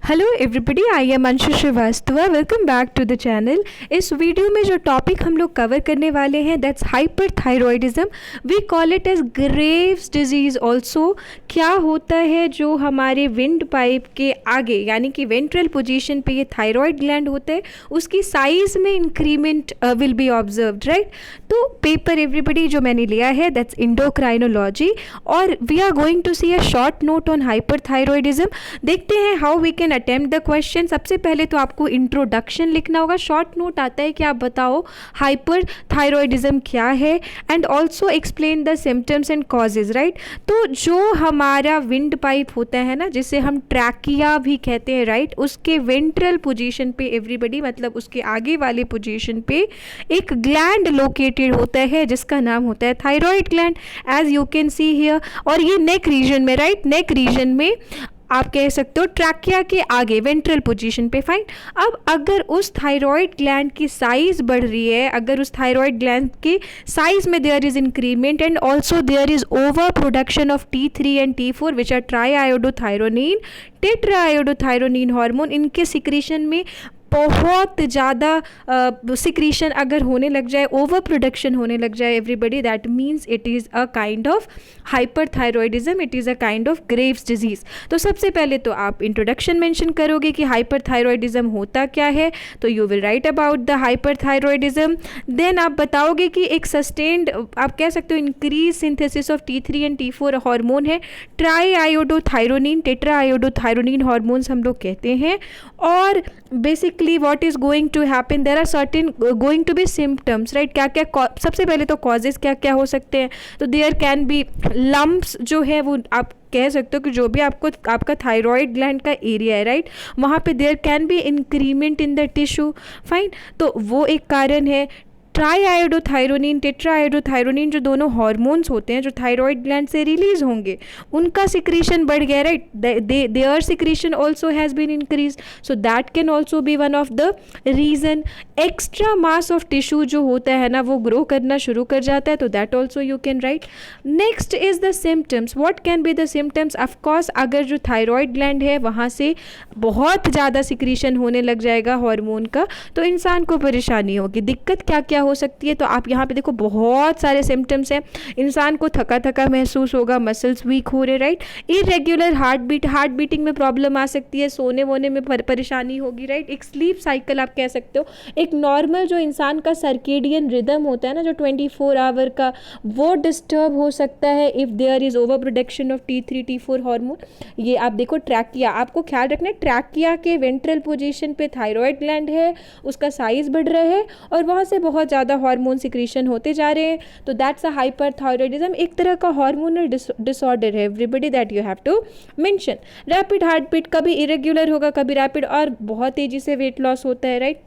Hello everybody, I am Anshu Srivastava. Welcome back to the channel. इस video में जो topic हम लोग कवर करने वाले हैं that's hyperthyroidism. We call it as Graves disease also. क्या होता है जो हमारे विंड पाइप के आगे यानी कि वेंट्रल पोजीशन पे ये थायरॉयड ग्लैंड होता है, उसकी साइज़ में increment will be observed, right. तो पेपर एवरीबॉडी जो मैंने लिया है दैट्स इंडोक्राइनोलॉजी और we are going to see a short note on hyperthyroidism. देखते हैं how we can attempt the question. सबसे पहले तो आपको इंट्रोडक्शन लिखना होगा। शॉर्ट नोट आता है कि आप बताओ हाइपरथायरॉयडिज्म क्या है and also explain the symptoms and causes, right. तो जो हमारा विंड पाइप होता है ना, जिसे हम ट्रैकिया भी कहते हैं, राइट, उसके वेंट्रल पोजीशन पे एवरीबॉडी मतलब उसके आगे वाले पोजीशन पे एक ग्लैंड लोकेटेड होता है जिसका नाम होता है thyroid gland, as you can see here. और ये नेक रीजन में, राइट, नेक रीजन में आप कह सकते हो ट्रैकिया के आगे वेंट्रल पोजीशन पे, फाइन। अब अगर उस थायरॉयड ग्लैंड की साइज बढ़ रही है, अगर उस थायरॉयड ग्लैंड की साइज में there is increment and also there is over production of T3 and T4 which are triiodothyronine, tetraiodothyronine hormone, इनके सिक्रीशन में बहुत ज़्यादा सिक्रीशन अगर होने लग जाए, ओवर प्रोडक्शन होने लग जाए everybody, that means it is a kind of hyperthyroidism, it is a kind of Graves disease. तो सबसे पहले तो आप इंट्रोडक्शन मेंशन करोगे कि हाइपरथायरॉयडिज्म होता क्या है, तो you will write about the hyperthyroidism. Then आप बताओगे कि एक सस्टेन्ड, आप कह सकते हो increase synthesis of T3 and T4 hormone है, ट्राईआयोडोथायरोनिन, टेट्राआयोडोथायरोनिन हार्मोन्स हम लोग कहते हैं। और basically what is going to happen, there are certain going to be symptoms, right। क्या क्या सबसे पहले तो causes क्या क्या हो सकते हैं, तो there can be lumps जो है वो आप कह सकते हो कि जो भी आपका थायरॉयड ग्लैंड का एरिया है, राइट, वहाँ पे there can be increment in the tissue, fine. तो वो एक कारण है। ट्राईआयोडोथायरोनिन, टेट्राआयोडोथायरोनिन जो दोनों हार्मोन्स होते हैं जो थायरॉयड ग्लैंड से रिलीज होंगे, उनका सिक्रीशन बढ़ गया, right, there secretion also has been increase, so that can also be one of the reason. Extra mass of tissue जो होता है ना वो ग्रो करना शुरू कर जाता है, तो that also you can write. Next is the symptoms. What can be the symptoms? Of course अगर जो थायरॉयड ग्लैंड है वहाँ से बहुत ज़्यादा सिक्रीशन होने लग जाएगा हार्मोन का, तो इंसान को परेशानी होगी। दिक्कत क्या क्या हो सकती है, तो आप यहाँ पे देखो बहुत सारे सिम्टम्स हैं। इंसान को थका थका महसूस होगा, मसल्स वीक हो रहे, राइट। इरेग्युलर हार्ट बीटिंग में प्रॉब्लम आ सकती है, सोने वोने में परेशानी होगी, राइट। एक स्लीप साइकिल आप कह सकते हो, एक नॉर्मल जो इंसान का सर्केडियन रिदम होता है ना जो 24 आवर का, वो डिस्टर्ब हो सकता है if there is over production of T3 T4 hormone. ये आप देखो ट्रैकिया, आपको ख्याल रखना है ट्रैकिया के वेंट्रल पोजीशन पे थायरॉयड ग्लैंड है, उसका साइज बढ़ रहा है और वहाँ से बहुत ज़्यादा हार्मोन सिक्रीशन होते जा रहे हैं, तो दैट्स अ हाइपरथायरॉयडिज्म। एक तरह का हार्मोनल डिसऑर्डर है everybody, that you have to mention. Rapid heart beat, कभी इरेग्युलर होगा कभी रैपिड, और बहुत तेज़ी से वेट लॉस होता है, राइट।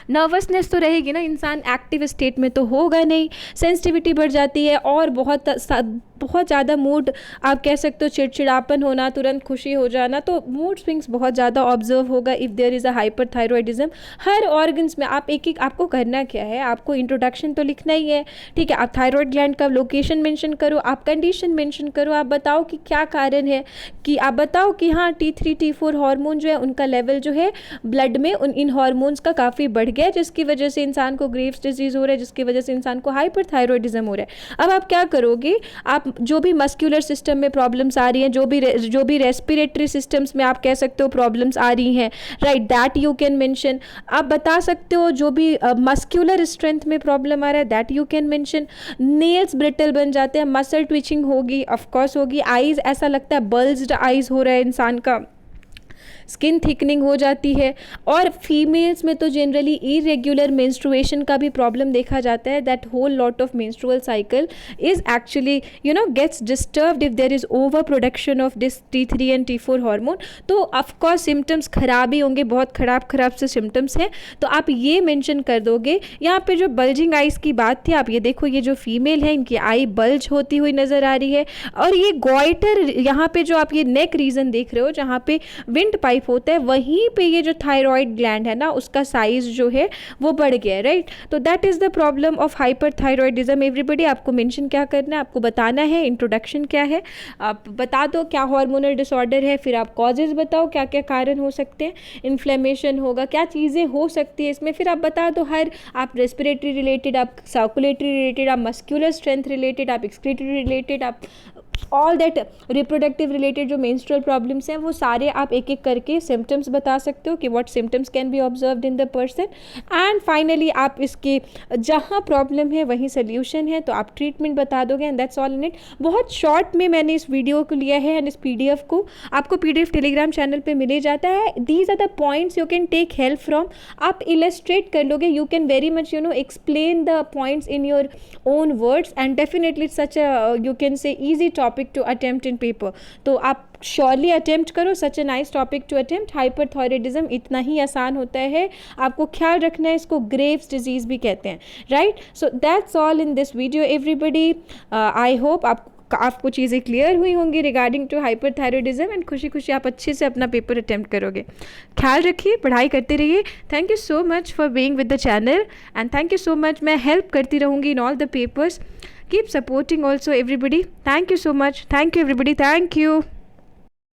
नर्वसनेस तो रहेगी ना, इंसान एक्टिव स्टेट में तो होगा नहीं, सेंसिटिविटी बढ़ जाती है और बहुत ज़्यादा मूड, आप कह सकते हो चिड़चिड़ापन होना, तुरंत खुशी हो जाना, तो मूड स्विंग्स बहुत ज़्यादा ऑब्जर्व होगा if there is a hyperthyroidism. हर ऑर्गन्स में आप एक आपको करना क्या है, आपको इंट्रोडक्शन तो लिखना ही है, ठीक है। आप थायरॉयड ग्लैंड का लोकेशन मेंशन करो, आप कंडीशन मेंशन करो, आप बताओ कि क्या कारण है, कि आप बताओ कि हाँ T3 T4 हार्मोन जो है उनका लेवल जो है ब्लड में इन हार्मोन्स का काफ़ी बढ़ गया, जिसकी वजह से इंसान को ग्रेव्स डिजीज़ हो रहा है, जिसकी वजह से इंसान को हाइपरथायरॉयडिज्म हो रहा है। अब आप क्या करोगे, आप जो भी मस्कुलर सिस्टम में प्रॉब्लम्स आ रही हैं, जो भी रेस्पिरेटरी सिस्टम्स में आप कह सकते हो प्रॉब्लम्स आ रही हैं, right, that you can mention. आप बता सकते हो जो भी मस्कुलर स्ट्रेंथ में प्रॉब्लम आ रहा है, that you can mention. Nails brittle बन जाते हैं, मसल ट्विचिंग होगी, ऑफकोर्स होगी। आईज, ऐसा लगता है बल्ज्ड आईज हो रहा है इंसान का, स्किन थिकनिंग हो जाती है। और फीमेल्स में तो जनरली इरेग्युलर मेंस्ट्रुएशन का भी प्रॉब्लम देखा जाता है, that whole lot of menstrual cycle is actually gets disturbed if there is over production of this T3 and T4 hormone. तो ऑफकोर्स सिम्टम्स खराब ही होंगे, बहुत खराब से सिम्टम्स हैं, तो आप ये मेंशन कर दोगे। यहाँ पे जो बल्जिंग आइज़ की बात थी, आप ये देखो, ये जो फीमेल है इनकी आई बल्ज होती हुई नज़र आ रही है, और ये गॉइटर, यहाँ पे जो आप ये नेक रीजन देख रहे हो जहाँ पे विंड अफेरेंट पाइप होता है वहीं पे ये जो थायराइड ग्लैंड है ना उसका साइज जो है वो बढ़ गया है, राइट। तो that is the problem of hyperthyroidism. Everybody आपको मेंशन क्या करना है, आपको बताना है इंट्रोडक्शन क्या है, आप बता दो क्या हार्मोनल डिसऑर्डर है, फिर आप कॉजेज़ बताओ क्या क्या कारण हो सकते हैं, इन्फ्लेमेशन होगा, क्या चीज़ें हो सकती है इसमें, फिर आप बता दो हर, आप रेस्पिरेटरी रिलेटेड, आप सर्कुलेटरी रिलेटेड, आप मस्क्यूलर स्ट्रेंथ रिलेटेड, आप एक्सक्रीटरी रिलेटेड, आप ऑल दैट रिप्रोडक्टिव रिलेटेड जो मेंस्ट्रुअल प्रॉब्लम्स हैं वो सारे आप एक एक करके सिम्टम्स बता सकते हो कि what symptoms can be observed in the person, and finally आप इसके जहाँ प्रॉब्लम है वहीं सोल्यूशन है तो आप ट्रीटमेंट बता दोगे, and that's all in it. बहुत शॉर्ट में मैंने इस वीडियो को लिया है एंड इस PDF को आपको PDF टेलीग्राम चैनल पे मिले जाता है। These are the points you can take help from, आप इलस्ट्रेट कर लोगे, you can very much explain the points in your own words, and definitely such you can say easy topic to attempt in paper. तो आप surely attempt करो, such a nice topic to attempt. Hyperthyroidism इतना ही आसान होता है, आपको ख्याल रखना है, इसको ग्रेव्स डिजीज़ भी कहते हैं, right. So that's all in this video everybody. I hope आपको चीज़ें क्लियर हुई होंगी रिगार्डिंग टू हाइपरथायरॉयडिज्म, एंड खुशी खुशी आप अच्छे से अपना पेपर अटेम्प्ट करोगे। ख्याल रखिए, पढ़ाई करते रहिए। Thank you so much for being with the channel, and thank you so much. मैं हेल्प करती रहूँगी in all the papers. Keep supporting also everybody. Thank you so much. Thank you everybody. Thank you.